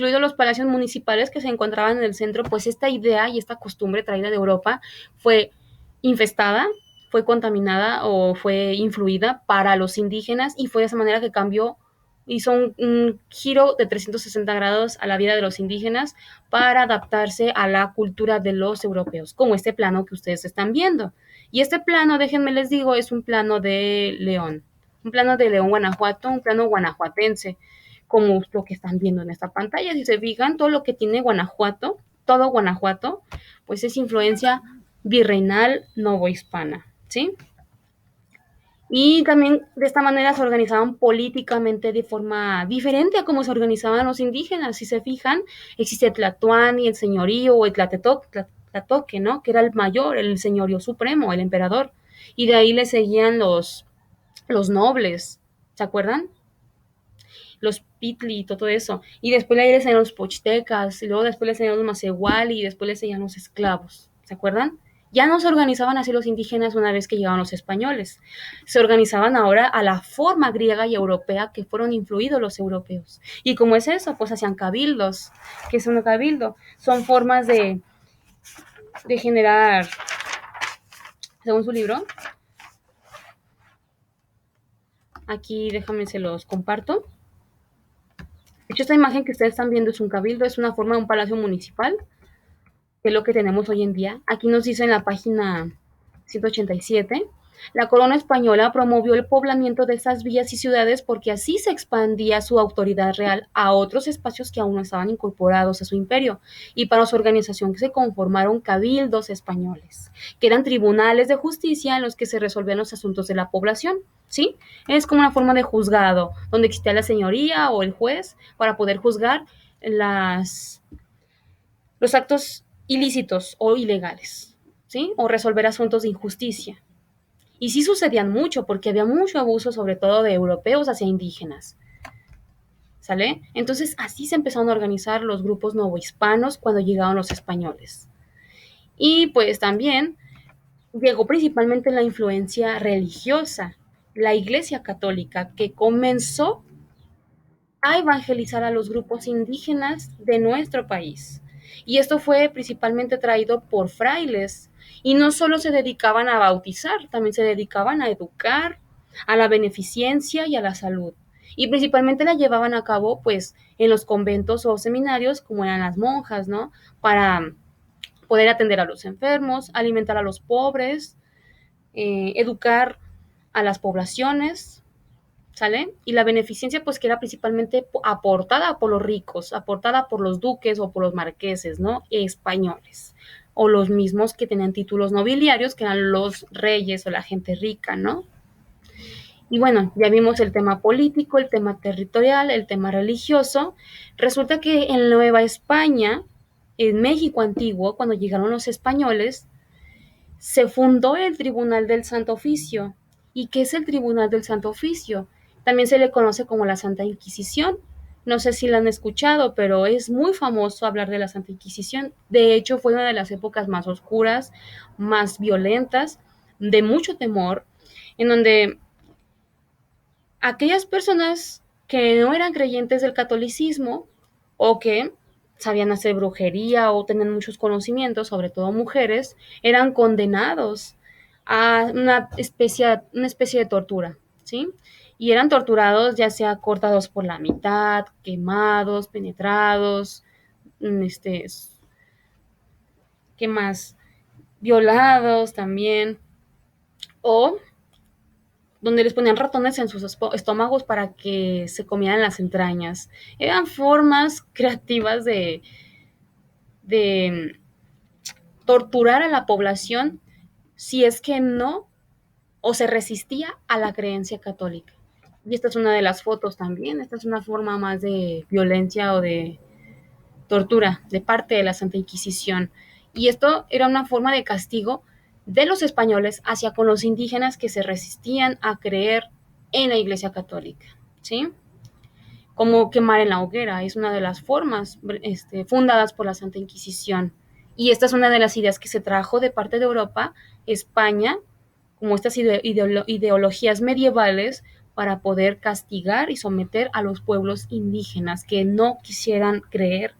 incluidos los palacios municipales que se encontraban en el centro, pues esta idea y esta costumbre traída de Europa fue infestada, fue contaminada o fue influida para los indígenas y fue de esa manera que cambió, hizo un giro de 360 grados a la vida de los indígenas para adaptarse a la cultura de los europeos, como este plano que ustedes están viendo. Y este plano, déjenme les digo, es un plano de León, un plano de León, Guanajuato, un plano guanajuatense, como lo que están viendo en esta pantalla. Si se fijan, todo lo que tiene Guanajuato, todo Guanajuato, pues es influencia virreinal novohispana, ¿sí? Y también de esta manera se organizaban políticamente de forma diferente a cómo se organizaban los indígenas. Si se fijan, existe el Tlatoani, el señorío o el Tlatoque, ¿no? Que era el mayor, el señorío supremo, el emperador. Y de ahí le seguían los nobles, ¿se acuerdan? Los pitli y todo eso. Y después le enseñan los pochtecas, y luego después le enseñan los macehuali, y después le enseñan los esclavos. ¿Se acuerdan? Ya no se organizaban así los indígenas una vez que llegaban los españoles. Se organizaban ahora a la forma griega y europea que fueron influidos los europeos. Y como es eso, pues hacían cabildos. ¿Qué es un cabildo? Son formas de generar, según su libro, aquí déjame se los comparto. De hecho, esta imagen que ustedes están viendo es un cabildo, es una forma de un palacio municipal que es lo que tenemos hoy en día. Aquí nos dice en la página 187, la corona española promovió el poblamiento de estas villas y ciudades porque así se expandía su autoridad real a otros espacios que aún no estaban incorporados a su imperio. Y para su organización se conformaron cabildos españoles, que eran tribunales de justicia en los que se resolvían los asuntos de la población. ¿Sí? Es como una forma de juzgado, donde existía la señoría o el juez para poder juzgar las los actos ilícitos o ilegales, ¿sí? O resolver asuntos de injusticia. Y sí sucedían mucho, porque había mucho abuso, sobre todo de europeos hacia indígenas, ¿sale? Entonces así se empezaron a organizar los grupos novohispanos cuando llegaron los españoles. Y pues también llegó principalmente la influencia religiosa, la Iglesia Católica, que comenzó a evangelizar a los grupos indígenas de nuestro país. Y esto fue principalmente traído por frailes. Y no solo se dedicaban a bautizar, también se dedicaban a educar, a la beneficencia y a la salud. Y principalmente la llevaban a cabo, pues, en los conventos o seminarios, como eran las monjas, ¿no? Para poder atender a los enfermos, alimentar a los pobres, educar a las poblaciones, ¿sale? Y la beneficencia, pues que era principalmente aportada por los ricos, aportada por los duques o por los marqueses, ¿no? Españoles. O los mismos que tenían títulos nobiliarios, que eran los reyes o la gente rica, ¿no? Y bueno, ya vimos el tema político, el tema territorial, el tema religioso. Resulta que en Nueva España, en México antiguo, cuando llegaron los españoles, se fundó el Tribunal del Santo Oficio. ¿Y qué es el Tribunal del Santo Oficio? También se le conoce como la Santa Inquisición. No sé si la han escuchado, pero es muy famoso hablar de la Santa Inquisición. De hecho, fue una de las épocas más oscuras, más violentas, de mucho temor, en donde aquellas personas que no eran creyentes del catolicismo o que sabían hacer brujería o tenían muchos conocimientos, sobre todo mujeres, eran condenados a una especie de tortura, ¿sí? Y eran torturados ya sea cortados por la mitad, quemados, penetrados, este, ¿qué más? Violados también, o donde les ponían ratones en sus estómagos para que se comieran las entrañas. Eran formas creativas de torturar a la población si es que no o se resistía a la creencia católica. Y esta es una de las fotos también, esta es una forma más de violencia o de tortura de parte de la Santa Inquisición. Y esto era una forma de castigo de los españoles hacia con los indígenas que se resistían a creer en la Iglesia Católica, ¿sí? Como quemar en la hoguera, es una de las formas fundadas por la Santa Inquisición. Y esta es una de las ideas que se trajo de parte de Europa, España, como estas ideologías medievales, para poder castigar y someter a los pueblos indígenas que no quisieran creer